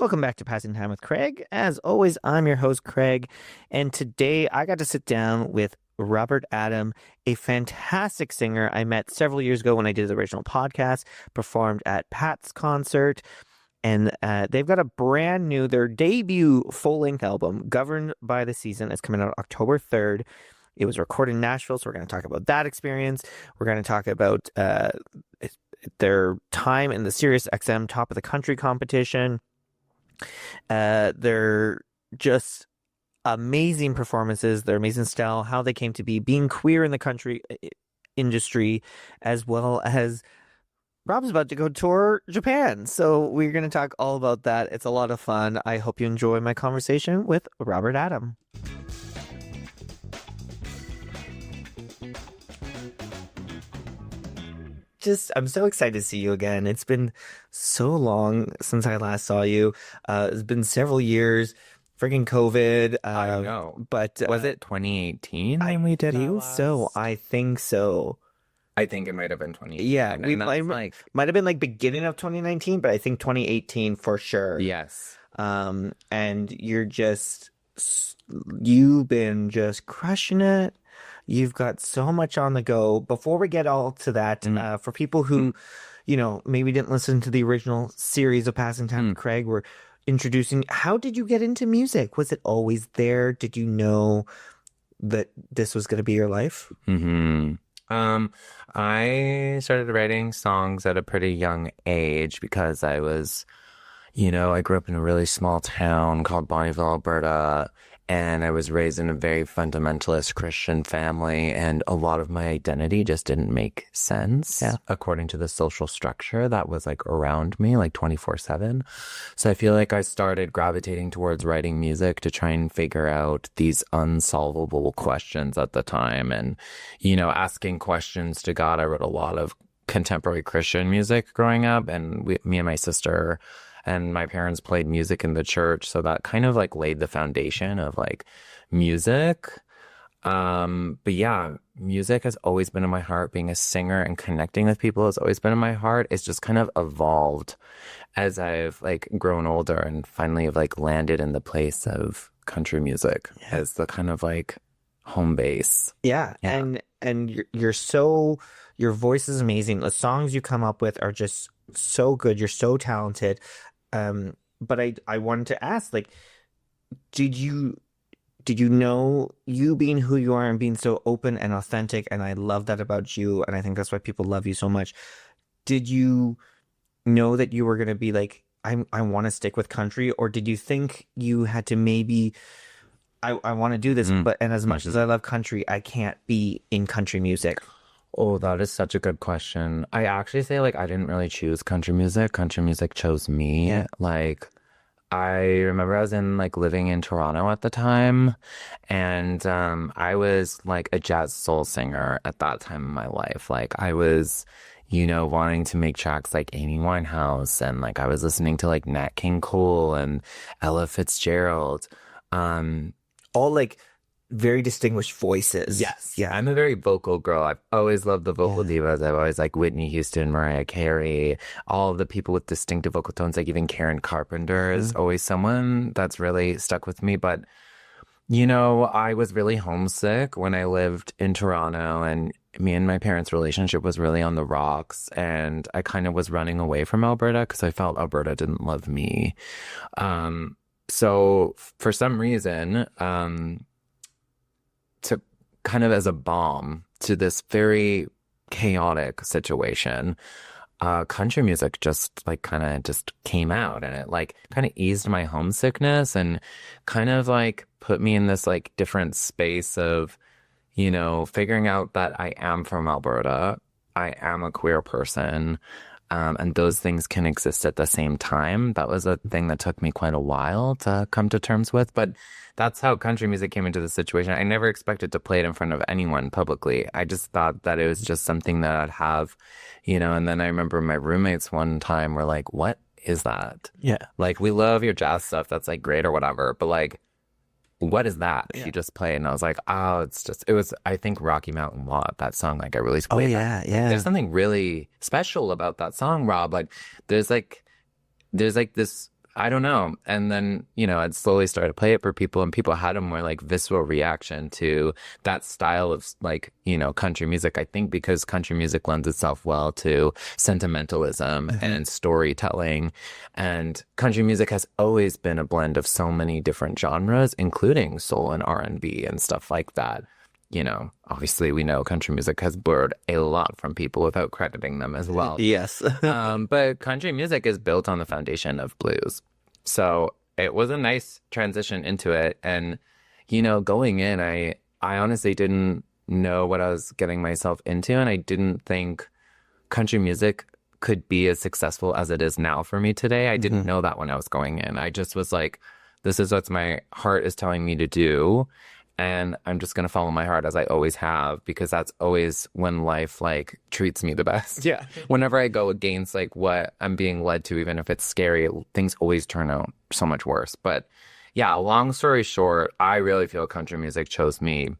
Welcome back to Passing Time with Craig. As always, I'm your host, Craig, and today I got to sit down with Robert Adam, a fantastic singer I met several years ago when I did the original podcast, performed at Pat's concert, and they've got a brand new, their debut full-length album, Governed by the Season, is coming out October 3rd. It was recorded in Nashville, so we're going to talk about that experience. We're going to talk about their time in the Sirius XM Top of the Country competition. They're just amazing performances, their amazing style, how they came to be, being queer in the country industry, as well as Rob's about to go tour Japan. So we're going to talk all about that. It's a lot of fun. I hope you enjoy my conversation with Robert Adam. I'm so excited to see you again. It's been so long since I last saw you. It's been several years. Freaking COVID. I know. But was it 2018 when we did it? I think so. I think it might have been 2018. Yeah, might have been like beginning of 2019, but I think 2018 for sure. Yes. And you've been just crushing it. You've got so much on the go. Before we get all to that, for people who, maybe didn't listen to the original series of Passing Time with Craig, we're introducing, how did you get into music? Was it always there? Did you know that this was going to be your life? I started writing songs at a pretty young age because I was, I grew up in a really small town called Bonnyville, Alberta. And I was raised in a very fundamentalist Christian family, and a lot of my identity just didn't make sense according to the social structure that was like around me, like 24/7. So I feel like I started gravitating towards writing music to try and figure out these unsolvable questions at the time. And, asking questions to God. I wrote a lot of contemporary Christian music growing up, and me and my sister and my parents played music in the church. So that kind of like laid the foundation of like music. But yeah, music has always been in my heart. Being a singer and connecting with people has always been in my heart. It's just kind of evolved as I've like grown older and finally have like landed in the place of country music as the kind of like home base. Yeah. And your voice is amazing. The songs you come up with are just so good. You're so talented. But I wanted to ask, like, did you know, you being who you are and being so open and authentic, and I love that about you, and I think that's why people love you so much. Did you know that you were going to be like, I want to stick with country, or did you think you had to maybe, I want to do this, but and as much as I love country, I can't be in country music? Oh, that is such a good question. I actually say like I didn't really choose country music. Country music chose me. Yeah. Like I remember I was living in Toronto at the time, and I was like a jazz soul singer at that time in my life. Like I was, wanting to make tracks like Amy Winehouse, and like I was listening to like Nat King Cole and Ella Fitzgerald. All like very distinguished voices. Yes. Yeah. I'm a very vocal girl. I've always loved the vocal divas. I've always liked Whitney Houston, Mariah Carey, all of the people with distinctive vocal tones, like even Karen Carpenter is always someone that's really stuck with me. But, I was really homesick when I lived in Toronto, and me and my parents' relationship was really on the rocks, and I kind of was running away from Alberta because I felt Alberta didn't love me. So for some reason, to kind of as a balm to this very chaotic situation, country music just like kind of just came out, and it like kind of eased my homesickness and kind of like put me in this like different space of, figuring out that I am from Alberta. I am a queer person. And those things can exist at the same time. That was a thing that took me quite a while to come to terms with. But that's how country music came into the situation. I never expected to play it in front of anyone publicly. I just thought that it was just something that I'd have, and then I remember my roommates one time were like, what is that? Yeah. Like, we love your jazz stuff. That's like great or whatever. But like, what is that you just play? And I was like, oh, it was, I think, Rocky Mountain Lot, that song, like I released. Oh, yeah, yeah. There's something really special about that song, Rob. Like, there's like this I don't know. And then, I'd slowly start to play it for people, and people had a more like visceral reaction to that style of like, country music. I think because country music lends itself well to sentimentalism and storytelling. And country music has always been a blend of so many different genres, including soul and R&B and stuff like that. Obviously we know country music has borrowed a lot from people without crediting them as well. Yes. But country music is built on the foundation of blues. So it was a nice transition into it. And, going in, I honestly didn't know what I was getting myself into. And I didn't think country music could be as successful as it is now for me today. I didn't know that when I was going in. I just was like, this is what my heart is telling me to do. And I'm just going to follow my heart as I always have, because that's always when life like treats me the best. Yeah. Whenever I go against like what I'm being led to, even if it's scary, things always turn out so much worse. But yeah, long story short, I really feel country music chose me,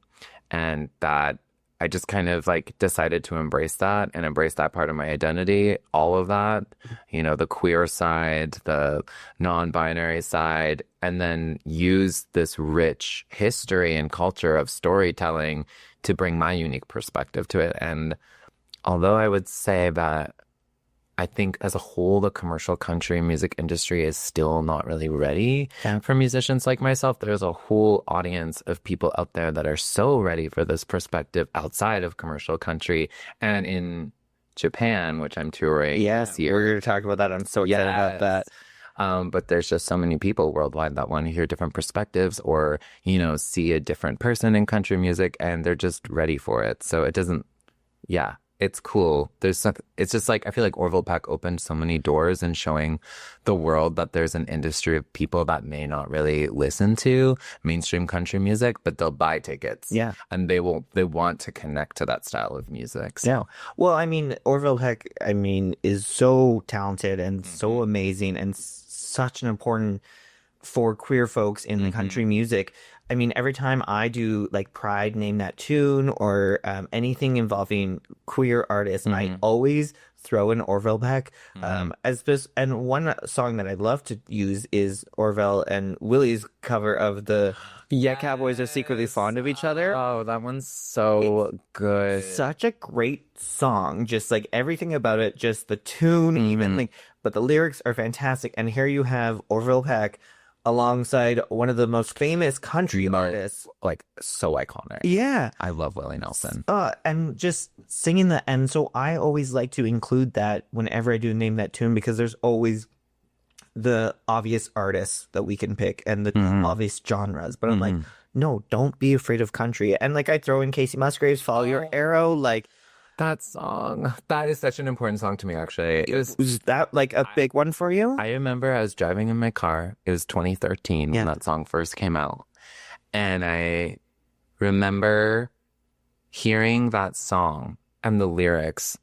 and that I just kind of like decided to embrace that and embrace that part of my identity, all of that, the queer side, the non-binary side, and then use this rich history and culture of storytelling to bring my unique perspective to it. And although I would say that I think as a whole, the commercial country music industry is still not really ready for musicians like myself, there's a whole audience of people out there that are so ready for this perspective outside of commercial country. And in Japan, which I'm touring this year. We're going to talk about that. I'm so excited about that. But there's just so many people worldwide that want to hear different perspectives or, see a different person in country music, and they're just ready for it. So it doesn't, it's cool. It's just like, I feel like Orville Peck opened so many doors in showing the world that there's an industry of people that may not really listen to mainstream country music, but they'll buy tickets. Yeah. And they want to connect to that style of music. So. Yeah. Well, I mean, Orville Peck, is so talented and so amazing and such an important for queer folks in the country music. Every time I do like Pride, Name That Tune, or anything involving queer artists, I always throw in Orville Peck as this. And one song that I love to use is Orville and Willie's cover of the Yeah, Cowboys Are Secretly Fond of Each Other. Oh, that one's so good. Such a great song. Just like everything about it, just the tune, even like, but the lyrics are fantastic. And here you have Orville Peck alongside one of the most famous country artists. Like, so iconic. Yeah. I love Willie Nelson. And just singing that. And so I always like to include that whenever I do Name That Tune, because there's always the obvious artists that we can pick and the obvious genres. But I'm like, no, don't be afraid of country. And like I throw in Casey Musgraves, Follow Your Arrow, like that song. That is such an important song to me, actually. Was that like a big one for you? I remember I was driving in my car. It was 2013 when that song first came out. And I remember hearing that song and the lyrics.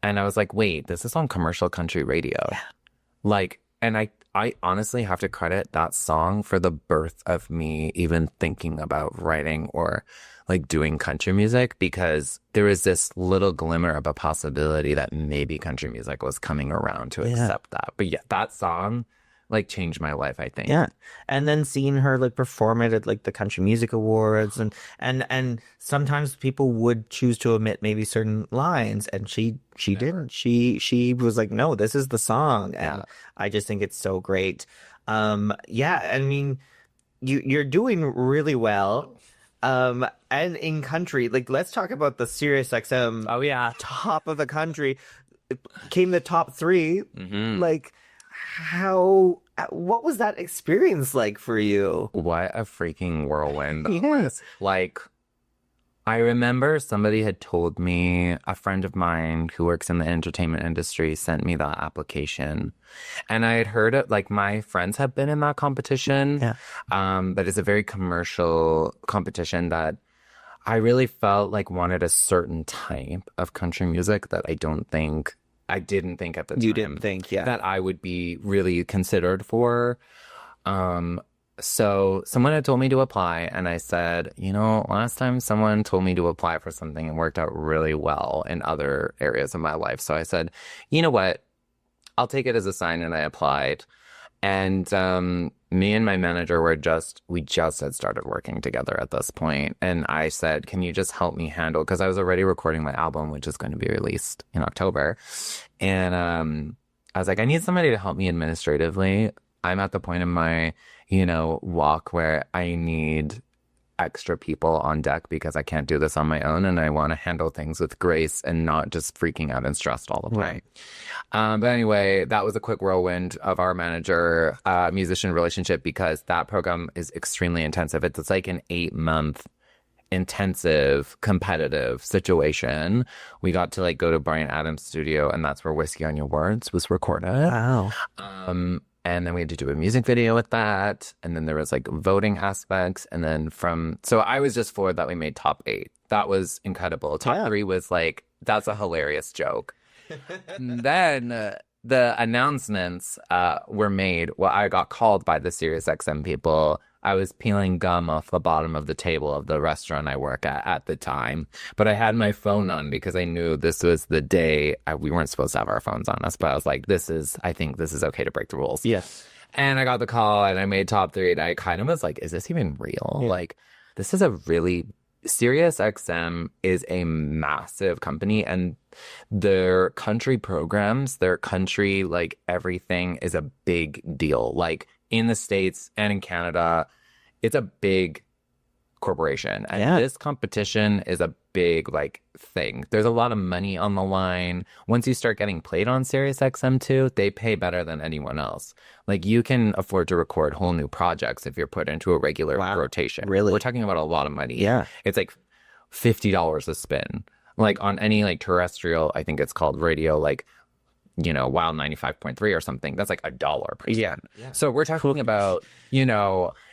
And I was like, wait, this is on commercial country radio. Yeah. Like, and I honestly have to credit that song for the birth of me even thinking about writing or like doing country music, because there was this little glimmer of a possibility that maybe country music was coming around to accept that. But yeah, that song like changed my life, I think. Yeah. And then seeing her like perform it at like the Country Music Awards and sometimes people would choose to omit maybe certain lines, and she didn't. She was like, no, this is the song. And I just think it's so great. You're doing really well. And in country, like let's talk about the Sirius XM. Oh yeah, top of the country. It came the top 3. Like, what was that experience like for you? What a freaking whirlwind. Yes. Like, I remember somebody had told me, a friend of mine who works in the entertainment industry sent me that application. And I had heard it, like my friends have been in that competition. Yeah. But it's a very commercial competition that I really felt like wanted a certain type of country music that I didn't think at the time. You didn't think, that I would be really considered for. So someone had told me to apply, and I said, last time someone told me to apply for something, it worked out really well in other areas of my life. So I said, you know what? I'll take it as a sign, and I applied. And me and my manager we just had started working together at this point. And I said, can you just help me handle, because I was already recording my album, which is going to be released in October. And I was like, I need somebody to help me administratively. I'm at the point in my, walk where I need extra people on deck because I can't do this on my own, and I want to handle things with grace and not just freaking out and stressed all the time. Right. But anyway, that was a quick whirlwind of our manager musician relationship, because that program is extremely intensive. It's like an 8-month intensive competitive situation. We got to like go to Brian Adams' studio, and that's where Whiskey on Your Words was recorded. Wow. And then we had to do a music video with that. And then there was like voting aspects. And then so I was just floored that we made top 8. That was incredible. Top 3 was like, that's a hilarious joke. And then the announcements were made. Well, I got called by the Sirius XM people. I was peeling gum off the bottom of the table of the restaurant I work at the time. But I had my phone on because I knew this was the day we weren't supposed to have our phones on us. But I was like, I think this is okay to break the rules. Yes. And I got the call and I made top 3. And I kind of was like, is this even real? Yeah. Like, this is Sirius XM is a massive company, and their country programs, their country, like everything is a big deal. Like in the States and in Canada, it's a big corporation. And this competition is a big like thing. There's a lot of money on the line. Once you start getting played on Sirius XM2, they pay better than anyone else. Like you can afford to record whole new projects if you're put into a regular rotation. Really? We're talking about a lot of money. Yeah. It's like $50 a spin. Like on any like terrestrial, I think it's called radio, like Wild 95.3 or something, that's like $1 per spin. Yeah. So we're talking about,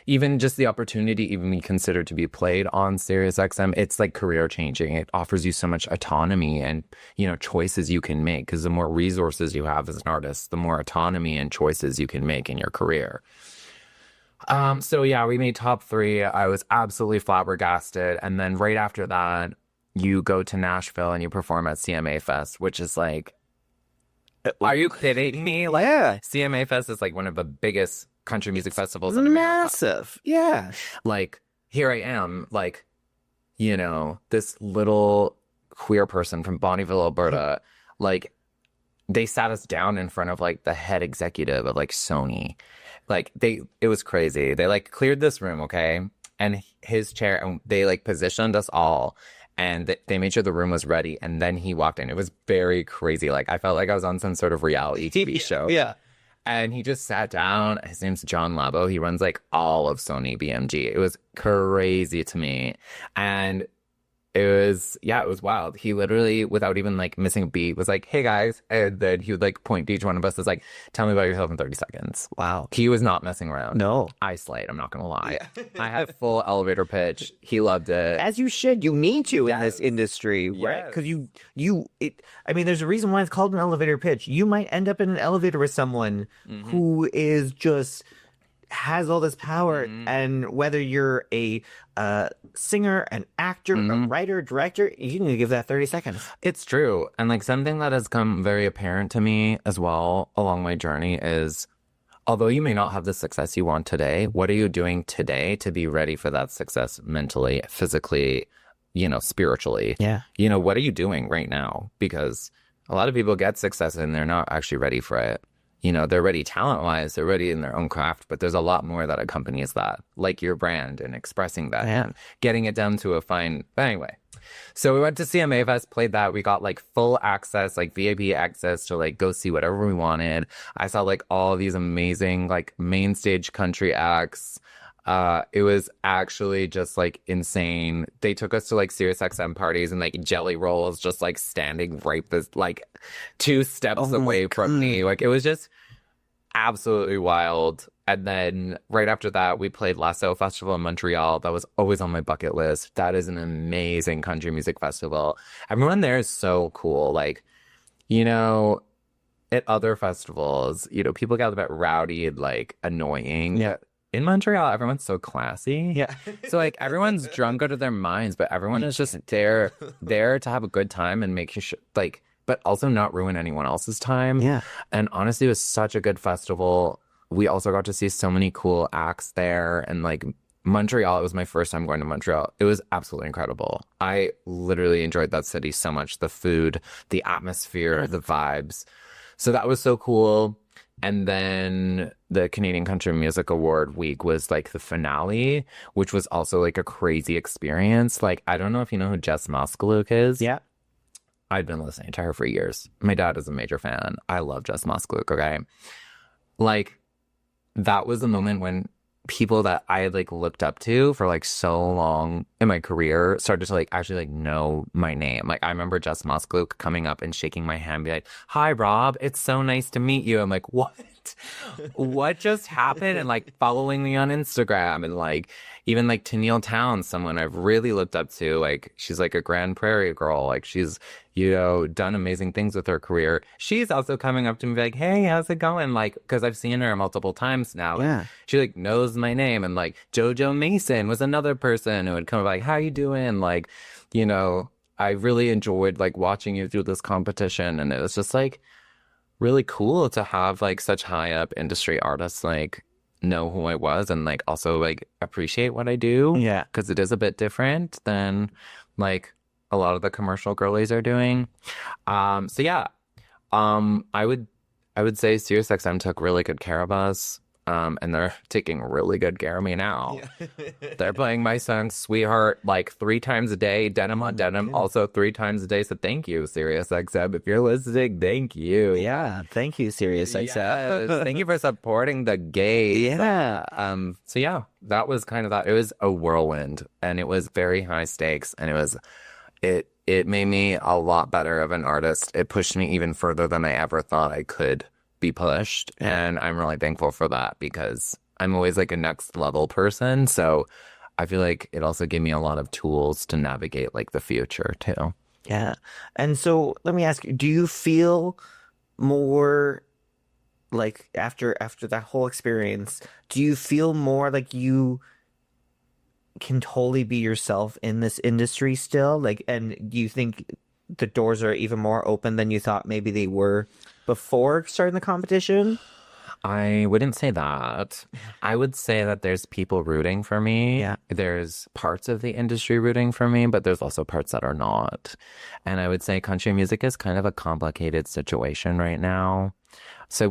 even just the opportunity even be considered to be played on Sirius XM, it's like career changing. It offers you so much autonomy and, choices you can make, because the more resources you have as an artist, the more autonomy and choices you can make in your career. So yeah, we made top 3. I was absolutely flabbergasted. And then right after that, you go to Nashville and you perform at CMA Fest, which is like, are you kidding me? Like, CMA Fest is like one of the biggest country music festivals in America. Massive. Yeah. Like, here I am, like, this little queer person from Bonnyville, Alberta. Like, they sat us down in front of like the head executive of like Sony. Like, it was crazy. They like cleared this room, okay? And his chair, and they like positioned us all. And they made sure the room was ready. And then he walked in. It was very crazy. Like, I felt like I was on some sort of reality TV show. Yeah. And he just sat down. His name's John Labo. He runs like all of Sony BMG. It was crazy to me. And it was wild. He literally, without even like missing a beat, was like, hey guys. And then he would like point to each one of us as like, tell me about yourself in 30 seconds. Wow. He was not messing around. No. I slayed, I'm not going to lie. I had full elevator pitch. He loved it. As you should. You need to in this industry, right? Because there's a reason why it's called an elevator pitch. You might end up in an elevator with someone who is just has all this power, and whether you're a singer, an actor, a writer, director, you need to give that 30 seconds. It's true. And like something that has come very apparent to me as well along my journey is, although you may not have the success you want today, what are you doing today to be ready for that success mentally, physically, spiritually? Yeah. What are you doing right now? Because a lot of people get success and they're not actually ready for it. They're ready talent-wise, they're ready in their own craft, but there's a lot more that accompanies that, like your brand and expressing that, and getting it down to a fine. But anyway, so we went to CMA Fest, played that. We got like full access, like VIP access to like go see whatever we wanted. I saw like all these amazing like main stage country acts. It was actually just like insane. They took us to like Sirius XM parties and like Jelly Rolls just like standing right this like 2 steps away from me. Like it was just absolutely wild. And then right after that, we played Lasso Festival in Montreal. That was always on my bucket list. That is an amazing country music festival. Everyone there is so cool. Like, at other festivals, people get a bit rowdy and like annoying. Yeah. In Montreal, everyone's so classy. Yeah. So like everyone's drunk out of their minds, but everyone is just there to have a good time and make sure but also not ruin anyone else's time. Yeah. And honestly, it was such a good festival. we also got to see so many cool acts there. And like Montreal, it was my first time going to Montreal. It was absolutely incredible. I literally enjoyed that city so much. The food, the atmosphere, the vibes. So that was so cool. And then the Canadian Country Music Award week was like the finale, which was also like a crazy experience. Like, I don't know if you know who Jess Moskalouk is. Yeah. I'd been listening to her for years. My dad is a major fan. I love Jess Moskalouk, okay? Like, that was the moment when people that I had like looked up to for like so long in my career started to like actually like know my name. Like I remember Jess Moskalouk coming up and shaking my hand, be like, "Hi, Rob, it's so nice to meet you." I'm like, "What? What just happened?" And like following me on Instagram, and like even like Tennille Towns, someone I've really looked up to. Like she's like a Grand Prairie girl. Like she's, you know, done amazing things with her career. She's also coming up to me like, "Hey, how's it going?" Like, because I've seen her multiple times now. Yeah. She like knows my name. And like JoJo Mason was another person who would come like, "How you doing?" Like, you know, I really enjoyed like watching you through this competition. And it was just like really cool to have like such high up industry artists like know who I was and like also like appreciate what I do. Yeah. Because it is a bit different than like a lot of the commercial girlies are doing. So yeah, I would say Sirius XM took really good care of us. And they're taking really good care of me now. Yeah. They're playing my song Sweetheart like 3 times a day, denim on denim, also 3 times a day. So thank you, Sirius XM. If you're listening, thank you. Yeah. Thank you, Sirius XM. Yes. Thank you for supporting the gays. Yeah. So yeah, that was kind of that. It was a whirlwind and it was very high stakes and it made me a lot better of an artist. It pushed me even further than I ever thought I could be pushed. And I'm really thankful for that because I'm always like a next level person. So I feel like it also gave me a lot of tools to navigate like the future too. Yeah. And so let me ask you, do you feel more like after that whole experience, do you feel more like you can totally be yourself in this industry still? Like, and do you think the doors are even more open than you thought maybe they were before starting the competition? I wouldn't say that. I would say that there's people rooting for me. Yeah. There's parts of the industry rooting for me, but there's also parts that are not. And I would say country music is kind of a complicated situation right now. So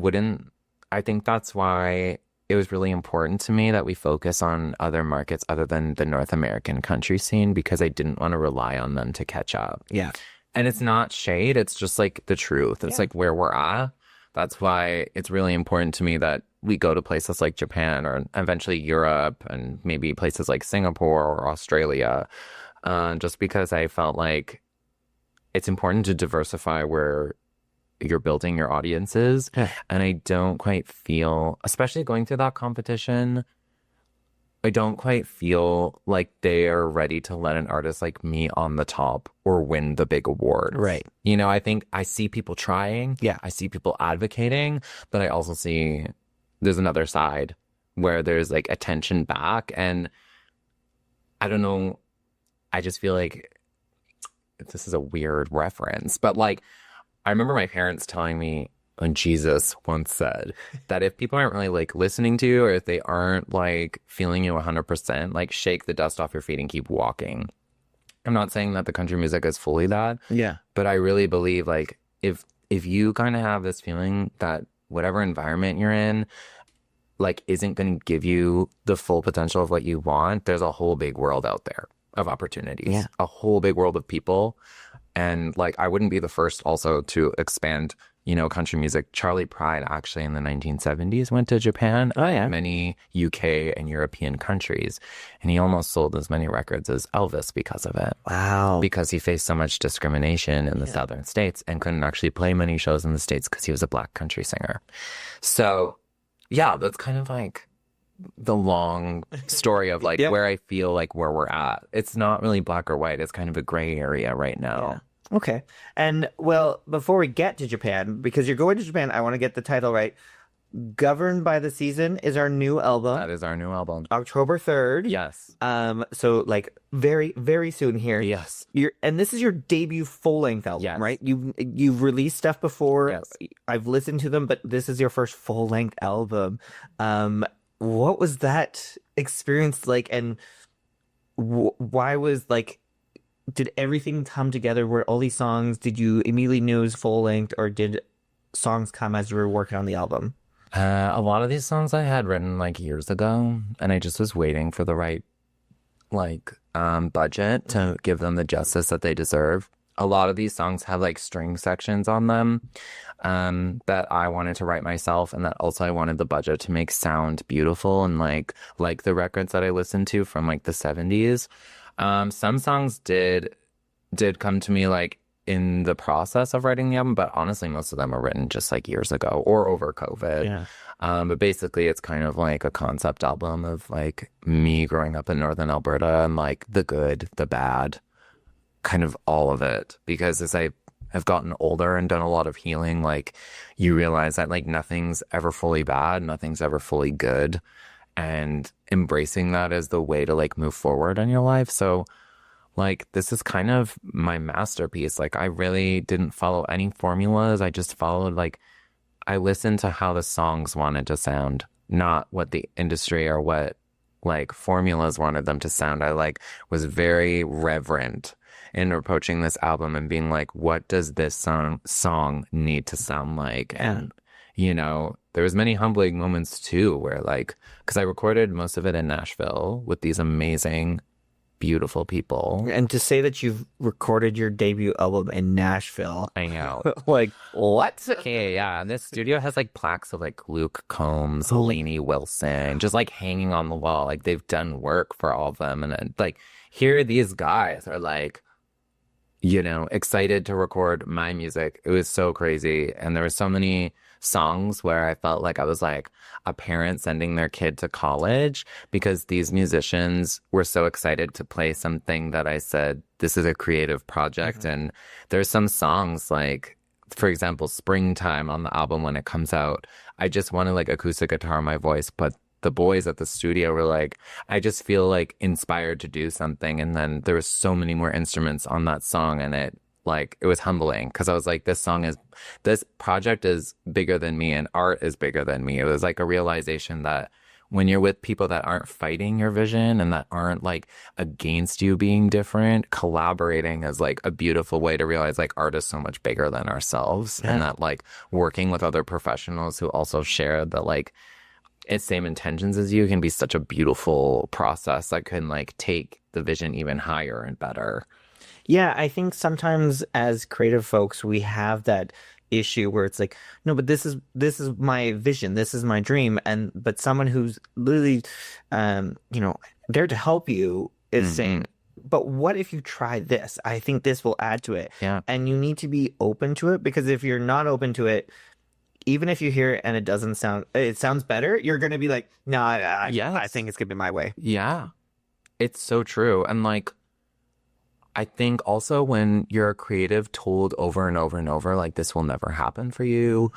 I think that's why it was really important to me that we focus on other markets other than the North American country scene because I didn't want to rely on them to catch up. Yeah. And it's not shade, it's just like the truth. It's like where we're at. That's why it's really important to me that we go to places like Japan or eventually Europe and maybe places like Singapore or Australia. Just because I felt like it's important to diversify where you're building your audiences. And I don't quite feel, especially going through that competition, I don't quite feel like they are ready to let an artist like me on the top or win the big award. Right. You know, I think I see people trying. Yeah. I see people advocating, but I also see there's another side where there's like attention back. And I don't know. I just feel like this is a weird reference, but like I remember my parents telling me when Jesus once said that if people aren't really like listening to you or if they aren't like feeling you 100%, like shake the dust off your feet and keep walking. I'm not saying that the country music is fully that. Yeah. But I really believe like if you kind of have this feeling that whatever environment you're in like isn't going to give you the full potential of what you want, there's a whole big world out there of opportunities. Yeah. A whole big world of people. And like I wouldn't be the first also to expand, you know, country music. Charlie Pride actually in the 1970s went to Japan. Oh, yeah. Many UK and European countries. And he almost sold as many records as Elvis because of it. Wow. Because he faced so much discrimination in the southern states and couldn't actually play many shows in the States because he was a black country singer. So, yeah, that's kind of like the long story of like where I feel like where we're at. It's not really black or white. It's kind of a gray area right now. Yeah. Okay. And well, before we get to Japan, because you're going to Japan, I want to get the title right. Governed by the Season is our new album, That is our new album. October 3rd. Yes. So like very, very soon here. Yes. And this is your debut full-length album, Yes. right? You've released stuff before. Yes. I've listened to them, but this is your first full-length album. What was that experience like, and why was like, did everything come together? Were all these songs, did you immediately know it was full-length, or did songs come as you were working on the album? A lot of these songs I had written like years ago, and I just was waiting for the right budget to give them the justice that they deserve. A lot of these songs have like string sections on them that I wanted to write myself, and that also I wanted the budget to make sound beautiful and like the records that I listened to from like the 70s. Some songs did come to me like in the process of writing the album, but honestly, most of them are written just like years ago or over COVID. Yeah. But basically, it's kind of like a concept album of like me growing up in Northern Alberta and like the good, the bad, kind of all of it. Because as I have gotten older and done a lot of healing, like you realize that like nothing's ever fully bad, nothing's ever fully good. And embracing that as the way to like move forward in your life. So like, this is kind of my masterpiece. Like, I really didn't follow any formulas. I just followed, like, I listened to how the songs wanted to sound, not what the industry or what, like, formulas wanted them to sound. I, like, was very reverent in approaching this album and being like, what does this song need to sound like? And, you know, there was many humbling moments, too, where, like, because I recorded most of it in Nashville with these amazing beautiful people. And to say that you've recorded your debut album in Nashville. I know. Like, what? Okay, yeah. And this studio has like plaques of like Luke Combs, Lainey Wilson, just like hanging on the wall. Like they've done work for all of them. And then like here these guys are like, you know, excited to record my music. It was so crazy. And there were so many songs where I felt like I was like a parent sending their kid to college because these musicians were so excited to play something that I said, this is a creative project. Mm-hmm. And there's some songs like, for example, Springtime on the album when it comes out, I just wanted like acoustic guitar in my voice, but the boys at the studio were like, I just feel like inspired to do something. And then there was so many more instruments on that song, and it was humbling because I was like, this project is bigger than me and art is bigger than me. It was like a realization that when you're with people that aren't fighting your vision and that aren't like against you being different, collaborating is like a beautiful way to realize like art is so much bigger than ourselves. Yeah. And that like working with other professionals who also share the like its same intentions as you can be such a beautiful process that can like take the vision even higher and better. Yeah, I think sometimes as creative folks, we have that issue where it's like, no, but this is my vision, this is my dream, but someone who's literally, there to help you is saying, but what if you try this? I think this will add to it. Yeah, and you need to be open to it, because if you're not open to it, even if you hear it and it sounds better, you're gonna be like, no, I think it's gonna be my way. Yeah, it's so true, and like. I think also when you're a creative told over and over and over, like, this will never happen for you,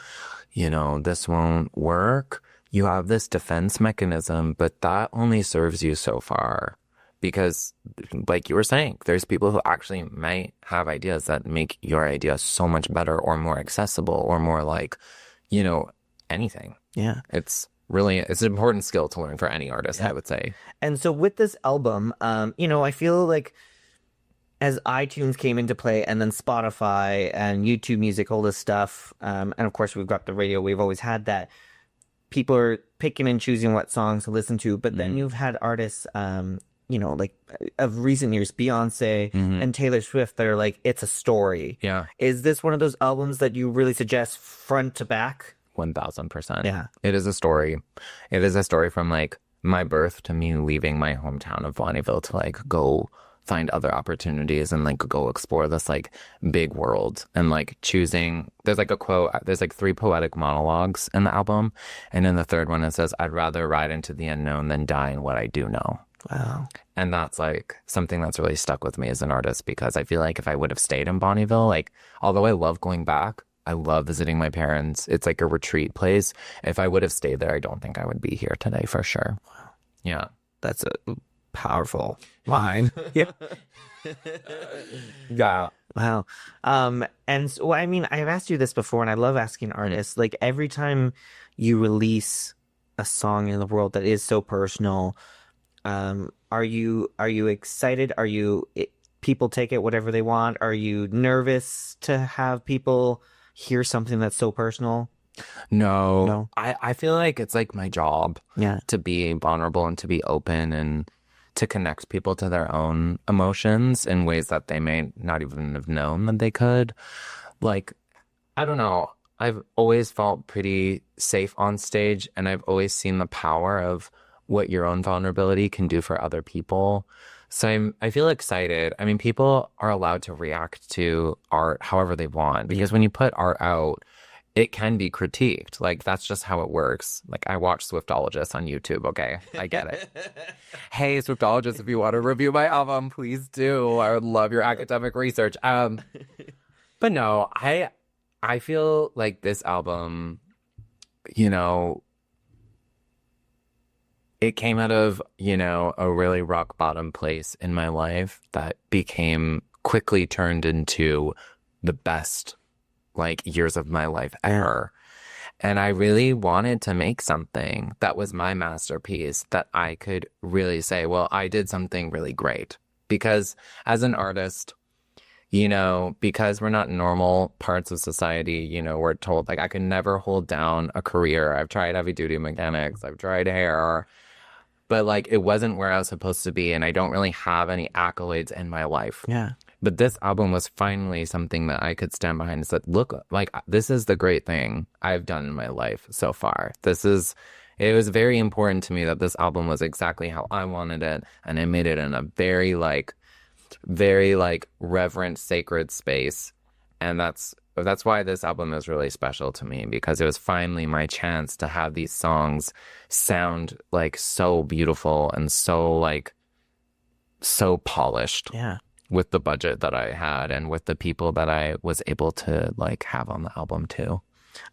you know, this won't work, you have this defense mechanism, but that only serves you so far. Because, like you were saying, there's people who actually might have ideas that make your idea so much better or more accessible or more like, you know, anything. Yeah. It's an important skill to learn for any artist, I would say. And so with this album, I feel like as iTunes came into play, and then Spotify and YouTube Music, all this stuff, and of course we've got the radio, we've always had that. People are picking and choosing what songs to listen to, but then you've had artists, like of recent years, Beyonce and Taylor Swift, that are like, it's a story. Yeah. Is this one of those albums that you really suggest front to back? 1000%. Yeah. It is a story. It is a story from like my birth to me leaving my hometown of Bonnyville to like go find other opportunities and like go explore this like big world, and like choosing, there's like a quote, there's like 3 poetic monologues in the album, and in the third one it says, I'd rather ride into the unknown than die in what I do know. Wow. And that's like something that's really stuck with me as an artist, because I feel like if I would have stayed in Bonnyville, like, although I love going back, I love visiting my parents. It's like a retreat place. If I would have stayed there, I don't think I would be here today for sure. Yeah. That's a powerful line. Yeah. Yeah. Wow. And so, well, I mean, I've asked you this before, and I love asking artists, like every time you release a song in the world that is so personal, are you excited? People take it whatever they want? Are you nervous to have people hear something that's so personal? No, No. I feel like it's like my job Yeah. to be vulnerable and to be open and to connect people to their own emotions in ways that they may not even have known that they could. Like, I don't know. I've always felt pretty safe on stage, and I've always seen the power of what your own vulnerability can do for other people. So I feel excited. I mean, people are allowed to react to art however they want, because when you put art out, it can be critiqued. Like, that's just how it works. Like, I watch Swiftologists on YouTube. Okay, I get it. Hey, Swiftologists, if you want to review my album, please do. I would love your academic research. But no, I feel like this album, you know, it came out of, you know, a really rock bottom place in my life that quickly turned into the best like years of my life ever. And I really wanted to make something that was my masterpiece that I could really say, well, I did something really great. Because as an artist, you know, because we're not normal parts of society, you know, we're told like I could never hold down a career. I've tried heavy duty mechanics, I've tried hair, but like it wasn't where I was supposed to be. And I don't really have any accolades in my life. Yeah. But this album was finally something that I could stand behind and said, look, like this is the great thing I've done in my life so far. It was very important to me that this album was exactly how I wanted it. And I made it in a very reverent, sacred space. And that's why this album is really special to me, because it was finally my chance to have these songs sound like so beautiful and so polished. Yeah. With the budget that I had and with the people that I was able to like have on the album too.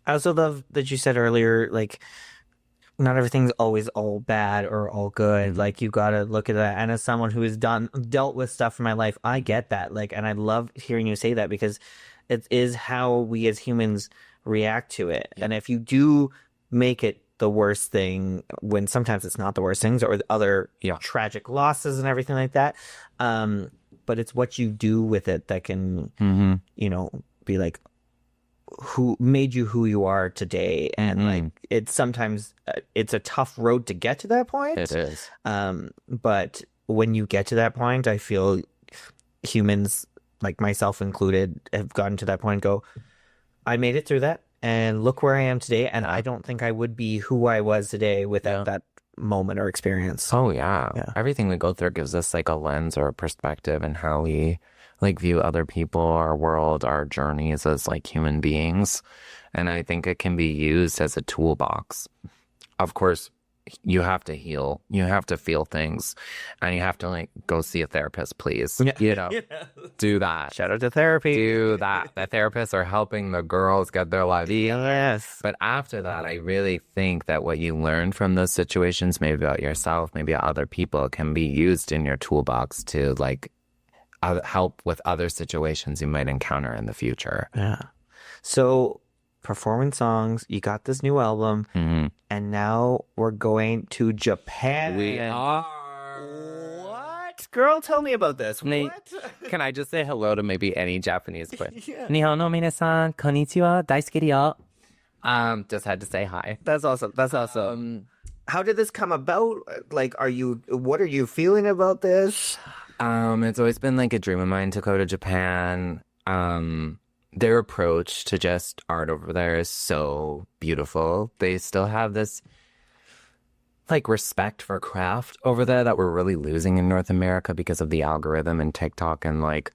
I also love that you said earlier, like, not everything's always all bad or all good. Like, you gotta look at that. And as someone who has dealt with stuff in my life, I get that. Like, and I love hearing you say that, because it is how we as humans react to it. Yeah. And if you do make it the worst thing, when sometimes it's not the worst things, or other tragic losses and everything like that, but it's what you do with it that can, you know, be like, who made you who you are today. And like, it's sometimes it's a tough road to get to that point. It is. But when you get to that point, I feel humans, like myself included, have gotten to that point and go, I made it through that, and look where I am today. And I don't think I would be who I was today without that moment or experience. Oh yeah. Everything we go through gives us like a lens or a perspective and how we like view other people, our world, our journeys as like human beings. And I think it can be used as a toolbox. Of course, you have to heal, you have to feel things, and you have to like go see a therapist, please. You know, do that. Shout out to therapy. Do that. The therapists are helping the girls get their lives. Yes. But after that, I really think that what you learn from those situations, maybe about yourself, maybe about other people, can be used in your toolbox to like help with other situations you might encounter in the future. Yeah. So, performing songs, you got this new album, and now we're going to Japan. We are. What? Girl, tell me about this. What? Can I just say hello to maybe any Japanese quick? Nihon no minasan, konnichiwa, daisuke ryo. Just had to say hi. That's awesome. That's awesome. How did this come about? Like, what are you feeling about this? It's always been like a dream of mine to go to Japan. Their approach to just art over there is so beautiful. They still have this like respect for craft over there that we're really losing in North America because of the algorithm and TikTok, and like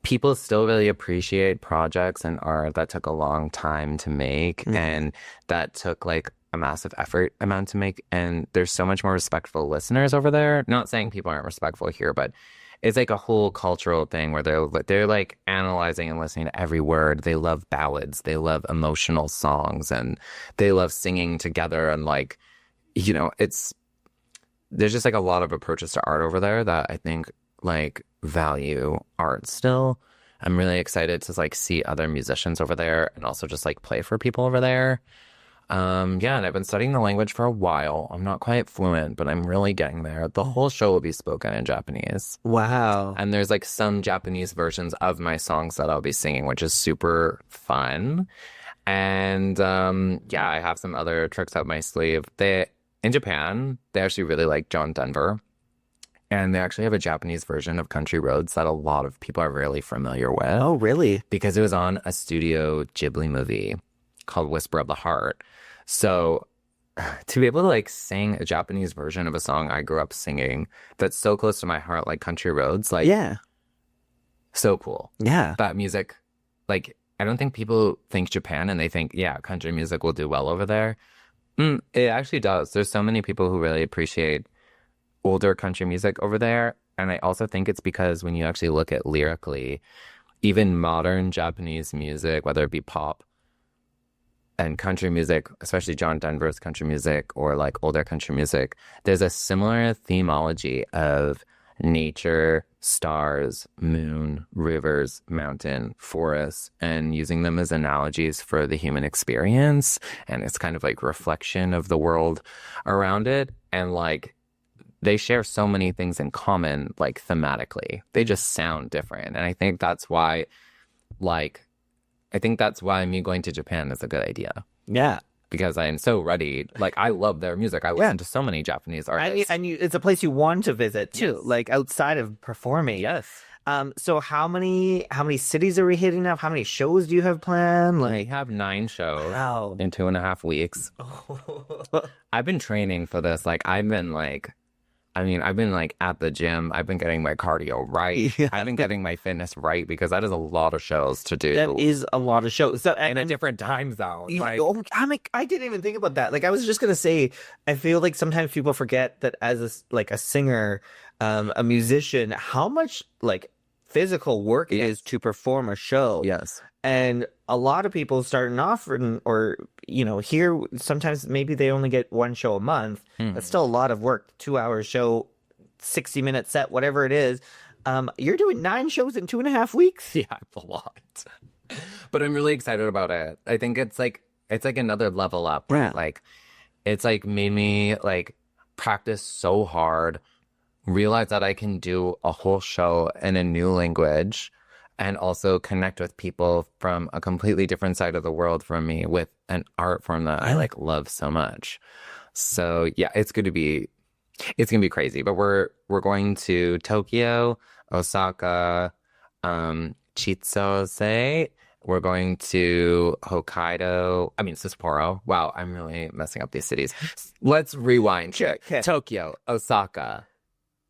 people still really appreciate projects and art that took a long time to make and that took like a massive effort amount to make. And there's so much more respectful listeners over there. Not saying people aren't respectful here, but it's like a whole cultural thing where they're like analyzing and listening to every word. They love ballads, they love emotional songs, and they love singing together. And like, it's there's just like a lot of approaches to art over there that I think like value art still. I'm really excited to like see other musicians over there and also just like play for people over there. Yeah, and I've been studying the language for a while. I'm not quite fluent, but I'm really getting there. The whole show will be spoken in Japanese. Wow. And there's like some Japanese versions of my songs that I'll be singing, which is super fun. And yeah, I have some other tricks up my sleeve. In Japan, they actually really like John Denver. And they actually have a Japanese version of Country Roads that a lot of people are really familiar with. Oh, really? Because it was on a Studio Ghibli movie called Whisper of the Heart. So to be able to like sing a Japanese version of a song I grew up singing that's so close to my heart, like Country Roads, like Yeah. so cool. Yeah. That music, like I don't think people think Japan and they think, yeah, country music will do well over there. It actually does. There's so many people who really appreciate older country music over there. And I also think it's because when you actually look at lyrically, even modern Japanese music, whether it be pop and country music, especially John Denver's country music or like older country music, there's a similar themology of nature, stars, moon, rivers, mountain, forests, and using them as analogies for the human experience. And it's kind of like reflection of the world around it. And like, they share so many things in common, like thematically. They just sound different. And I think that's why, me going to Japan is a good idea. Yeah. Because I am so ready. Like, I love their music. I listen to so many Japanese artists. It's a place you want to visit too, Yes. like outside of performing. Yes. So how many cities are we hitting up? How many shows do you have planned? We Like, have 9 shows wow. in 2.5 weeks. I've been training for this. I've been at the gym. I've been getting my cardio right. Yeah. I've been getting my fitness right because that is a lot of shows to do. That is a lot of shows. So, in a different time zone. I didn't even think about that. Like, I was just gonna say, I feel like sometimes people forget that as a singer, a musician, how much like physical work it is to perform a show. Yes. And a lot of people starting off here sometimes maybe they only get one show a month. That's still a lot of work. 2 hour show, 60-minute set, whatever it is. You're doing 9 shows in 2.5 weeks. Yeah, it's a lot. But I'm really excited about it. I think it's like another level up. Yeah. Like it's like made me like practice so hard, realize that I can do a whole show in a new language and also connect with people from a completely different side of the world from me with an art form that I like love so much. So yeah, it's gonna be crazy. But we're going to Tokyo, Osaka, Chitsose. We're going to Sapporo. Wow, I'm really messing up these cities. Let's rewind. Sure. Okay. Tokyo, Osaka,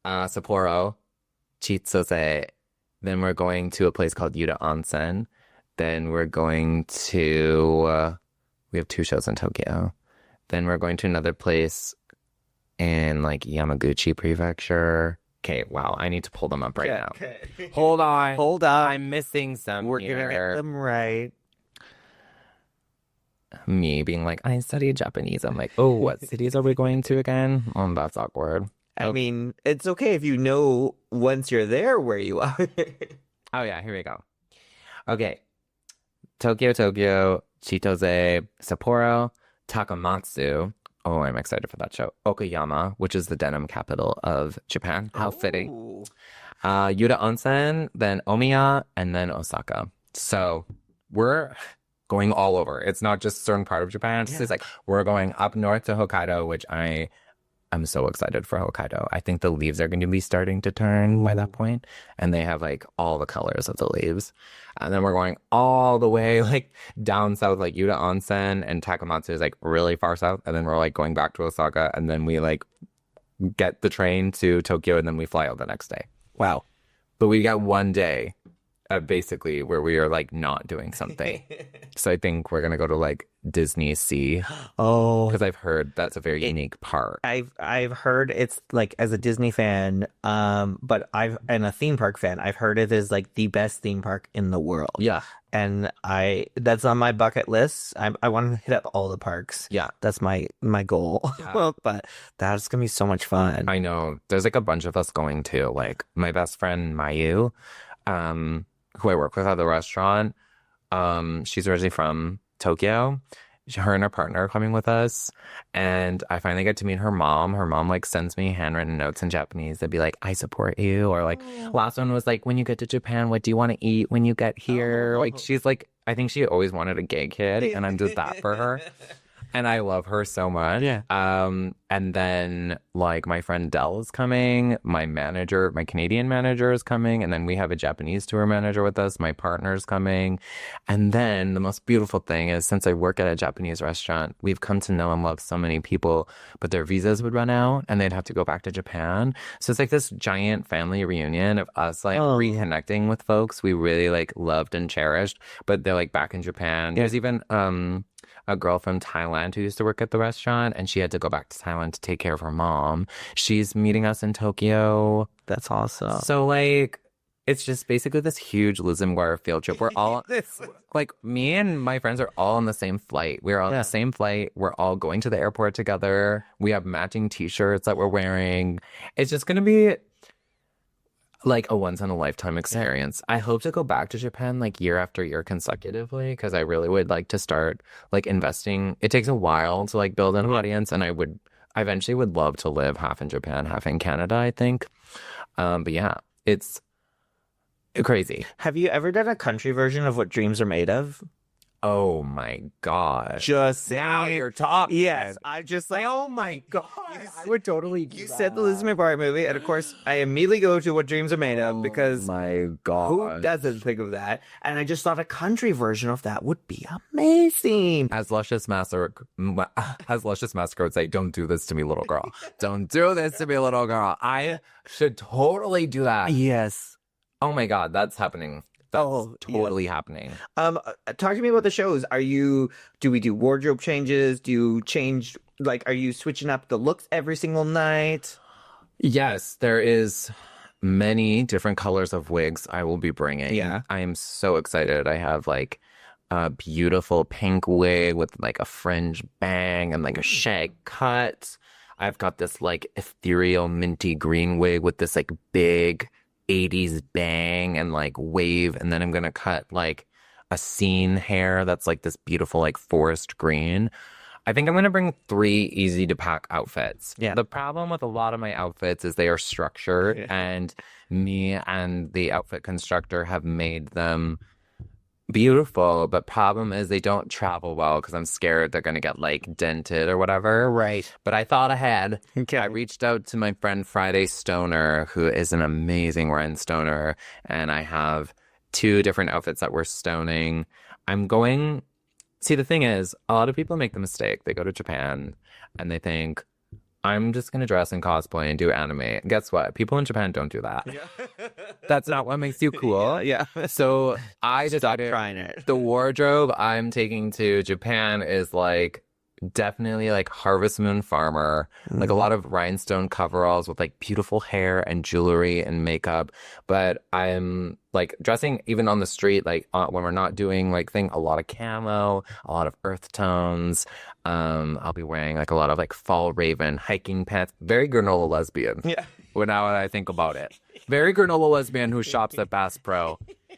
Sapporo, Chitsose. Then we're going to a place called Yuta Onsen. Then we're going to, we have 2 shows in Tokyo. Then we're going to another place in like Yamaguchi Prefecture. Okay, wow, I need to pull them up right now. Okay. Hold on. Hold on. I'm missing some. We're gonna get them right. Me being like, I studied Japanese. I'm like, oh, what cities are we going to again? Oh, that's awkward. I mean, it's okay if you know once you're there where you are. Oh, yeah, here we go. Okay. Tokyo, Chitose, Sapporo, Takamatsu. Oh, I'm excited for that show. Okayama, which is the denim capital of Japan. How fitting. Ooh. Yuta Onsen, then Omiya, and then Osaka. So we're going all over. It's not just a certain part of Japan. It's like we're going up north to Hokkaido, which I'm so excited for Hokkaido. I think the leaves are going to be starting to turn by that point, and they have like all the colors of the leaves. And then we're going all the way like down south, like Yuta Onsen and Takamatsu is like really far south, and then we're like going back to Osaka, and then we like get the train to Tokyo, and then we fly out the next day. Wow. But we got one day basically where we are like not doing something. So I think we're gonna go to like Disney Sea Oh, because I've heard that's a very it, unique park. I've heard it's like as a Disney fan, but I've and a theme park fan, I've heard it is like the best theme park in the world. Yeah, And I that's on my bucket list. I want to hit up all the parks. yeah, That's my goal. yeah. But that's gonna be so much fun. I know. There's like a bunch of us going too. Like my best friend Mayu, who I work with at the restaurant. She's originally from Tokyo. Her and her partner are coming with us, and I finally get to meet her mom. Her mom like sends me handwritten notes in Japanese. They'd be like, "I support you," or like, last one was like, "When you get to Japan, what do you want to eat when you get here?" Like she's like, I think she always wanted a gay kid, and I'm just that for her. And I love her so much. Yeah. And then like my friend Dell is coming, my manager, my Canadian manager is coming, and then we have a Japanese tour manager with us, my partner's coming. And then the most beautiful thing is since I work at a Japanese restaurant, we've come to know and love so many people, but their visas would run out and they'd have to go back to Japan. So it's like this giant family reunion of us like Oh. reconnecting with folks we really like loved and cherished, but they're like back in Japan. There's even a girl from Thailand who used to work at the restaurant, and she had to go back to Thailand to take care of her mom. She's meeting us in Tokyo. That's awesome. So, like, it's just basically this huge Liz McGuire field trip. We're all, like, me and my friends are all on the same flight. We're on Yeah. the same flight. We're all going to the airport together. We have matching t-shirts that we're wearing. It's just going to be like a once in a lifetime experience. I hope to go back to Japan like year after year consecutively because I really would like to start like investing. It takes a while to like build an audience, and I eventually would love to live half in Japan, half in Canada, I think. But yeah, it's crazy. Have you ever done a country version of What Dreams Are Made Of? Oh my God. Just Now you're talking. Yes, I just like, Oh my God. I would totally do you that. said the Liz McGuire movie, and of course, I immediately go to What Dreams Are Made Of because my God. who doesn't think of that? And I just thought a country version of that would be amazing. As Luscious Master would say, don't do this to me, little girl. Don't do this to me, little girl. I should totally do that. Yes. Oh my God, that's happening. That's Oh, totally happening. Talk to me about the shows. Do we do wardrobe changes? Do you change, like, are you switching up the looks every single night? Yes, there is many different colors of wigs I will be bringing. Yeah. I am so excited. I have like a beautiful pink wig with like a fringe bang and like a shag cut. I've got this like ethereal minty green wig with this like big 80s bang and like wave, and then I'm gonna cut like a scene hair that's like this beautiful like forest green. I think I'm gonna bring 3 easy to pack outfits. Yeah. The problem with a lot of my outfits is they are structured, Yeah. and me and the outfit constructor have made them beautiful, but problem is they don't travel well because I'm scared they're gonna get like dented or whatever. Right. But I thought ahead. Okay. I reached out to my friend Friday Stoner, who is an amazing rhinestoner, and I have 2 different outfits that we're stoning. I'm going. See, the thing is, a lot of people make the mistake. They go to Japan and they think, I'm just going to dress in cosplay and do anime. Guess what? People in Japan don't do that. That's not what makes you cool. Yeah. So I Stop decided trying it. the wardrobe I'm taking to Japan is like definitely like Harvest Moon Farmer, like a lot of rhinestone coveralls with like beautiful hair and jewelry and makeup. But I'm like dressing even on the street, like when we're not doing like a lot of camo, a lot of earth tones. I'll be wearing like a lot of like fall raven hiking pants, very granola lesbian. Yeah. Now that I think about it, very granola lesbian who shops at Bass Pro.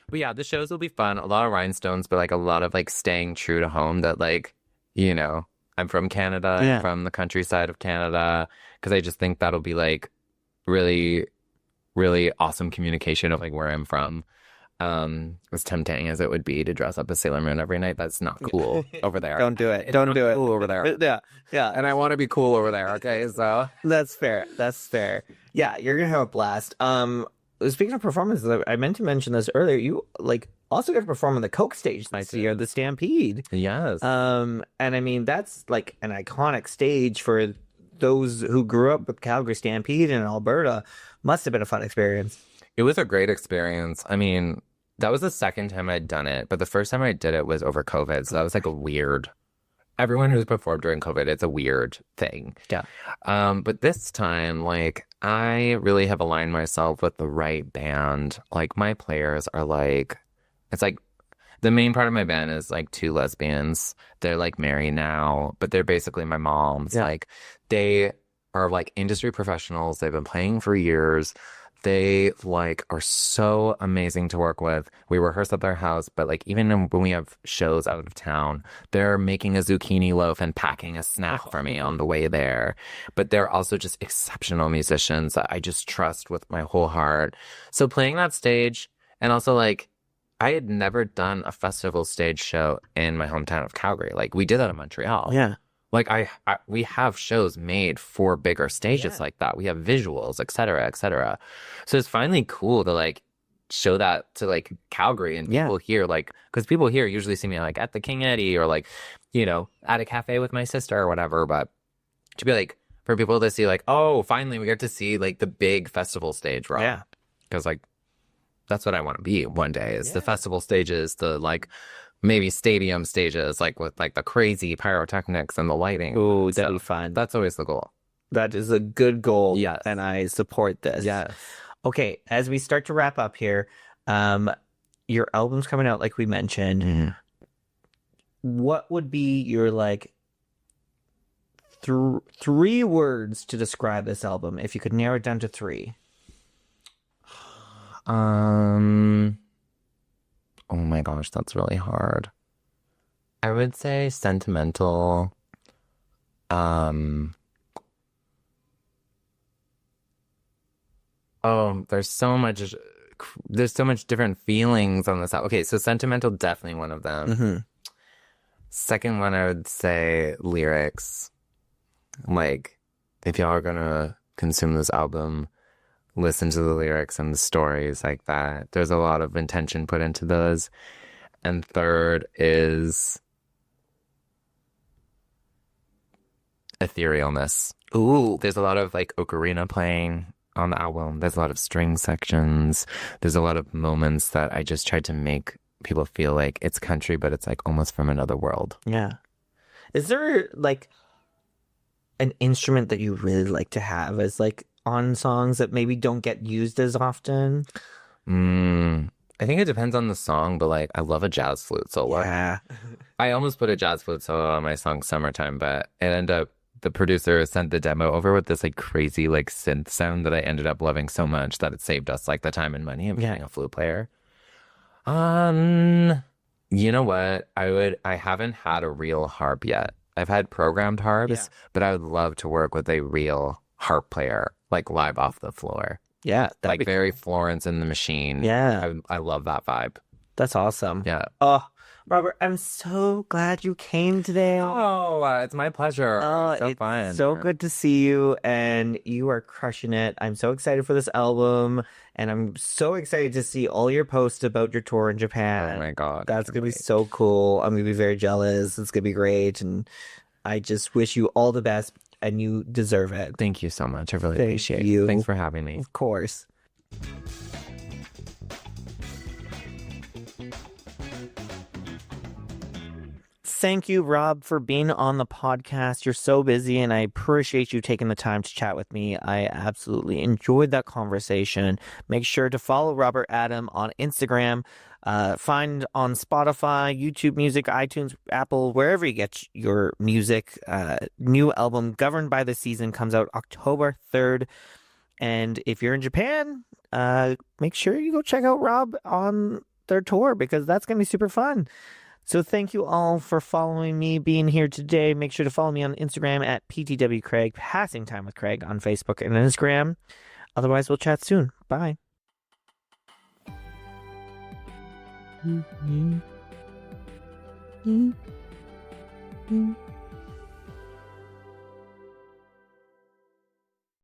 But yeah, the shows will be fun. A lot of rhinestones, but like a lot of like staying true to home. That like, you know, I'm from Canada, Yeah. I'm from the countryside of Canada, because I just think that'll be like really, really awesome communication of like where I'm from. As tempting as it would be to dress up as Sailor Moon every night, that's not cool over there. Don't do it. It's Don't not do it. cool over there. Yeah. Yeah. And I want to be cool over there. Okay, so That's fair. That's fair. Yeah, you're gonna have a blast. Speaking of performances, I meant to mention this earlier. You like also got to perform on the Coke stage this year, the Stampede. yes, And I mean that's like an iconic stage for those who grew up with Calgary Stampede in Alberta. Must have been a fun experience. it was a great experience. I mean, That was the second time I'd done it, but the first time I did it was over COVID. So that was like a weird. Everyone who's performed during COVID, it's a weird thing. Yeah. But this time, like, I really have aligned myself with the right band. Like, my players are like, it's like the main part of my band is like two lesbians. They're like married now, but they're basically my moms. Yeah. Like, they are like industry professionals. They've been playing for years. They like are so amazing to work with. We rehearse at their house, but like even when we have shows out of town, they're making a zucchini loaf and packing a snack for me on the way there. But they're also just exceptional musicians that I just trust with my whole heart. So playing that stage, and also like I had never done a festival stage show in my hometown of Calgary. Like we did that in Montreal. Yeah. Like we have shows made for bigger stages Yeah. like that. We have visuals, et cetera, et cetera. So it's finally cool to like show that to like Calgary and Yeah. people here, like, because people here usually see me like at the King Eddie or like, you know, at a cafe with my sister or whatever. But to be like, for people to see like, oh, finally we get to see like the big festival stage, right? Yeah. Because like that's what I want to be one day is the Yeah. festival stages, the like maybe stadium stages, like with like the crazy pyrotechnics and the lighting. Ooh, that'd So be fun. that's always the goal. That is a good goal. Yes. And I support this. Yes. Okay, as we start to wrap up here, your album's coming out, like we mentioned. Mhm. What would be your like three words to describe this album if you could narrow it down to three? Oh my gosh, that's really hard. I would say sentimental. Oh, there's so much different feelings on this album. Okay, so sentimental, definitely one of them. Mm-hmm. Second one, I would say lyrics. Like, if y'all are gonna consume this album, listen to the lyrics and the stories like that. There's a lot of intention put into those. And third is etherealness. Ooh. There's a lot of like ocarina playing on the album. There's a lot of string sections. There's a lot of moments that I just tried to make people feel like it's country, but it's like almost from another world. Yeah. Is there like an instrument that you really like to have as like on songs that maybe don't get used as often? I think it depends on the song, but like I love a jazz flute solo. Yeah. I almost put a jazz flute solo on my song Summertime, but it ended up the producer sent the demo over with this like crazy like synth sound that I ended up loving so much that it saved us like the time and money of getting a flute player. You know what? I haven't had a real harp yet. I've had programmed harps, but I would love to work with a real harp player, like live off the floor. Yeah. That'd Like be very Florence and the Machine. Yeah. I love that vibe. That's awesome. Yeah. Oh, Robert, I'm so glad you came today. Oh, it's my pleasure. Oh, So it's fun. so good to see you, and you are crushing it. I'm so excited for this album, and I'm so excited to see all your posts about your tour in Japan. Oh my God. That's gonna be so cool. I'm gonna be very jealous. It's gonna be great, and I just wish you all the best, and you deserve it. Thank you so much. I really Thank appreciate you. it. Thanks for having me. Of course. Thank you, Rob, for being on the podcast. You're so busy, and I appreciate you taking the time to chat with me. I absolutely enjoyed that conversation. Make sure to follow Robert Adam on Instagram. Find on Spotify, YouTube Music, iTunes, Apple, wherever you get your music. New album, Governed by the Season, comes out October 3rd. And if you're in Japan, make sure you go check out Rob on their tour, because that's going to be super fun. So thank you all for following me, being here today. Make sure to follow me on Instagram at PTWCraig, Passing Time with Craig on Facebook and Instagram. Otherwise, we'll chat soon. Bye. Mm-hmm. Mm-hmm.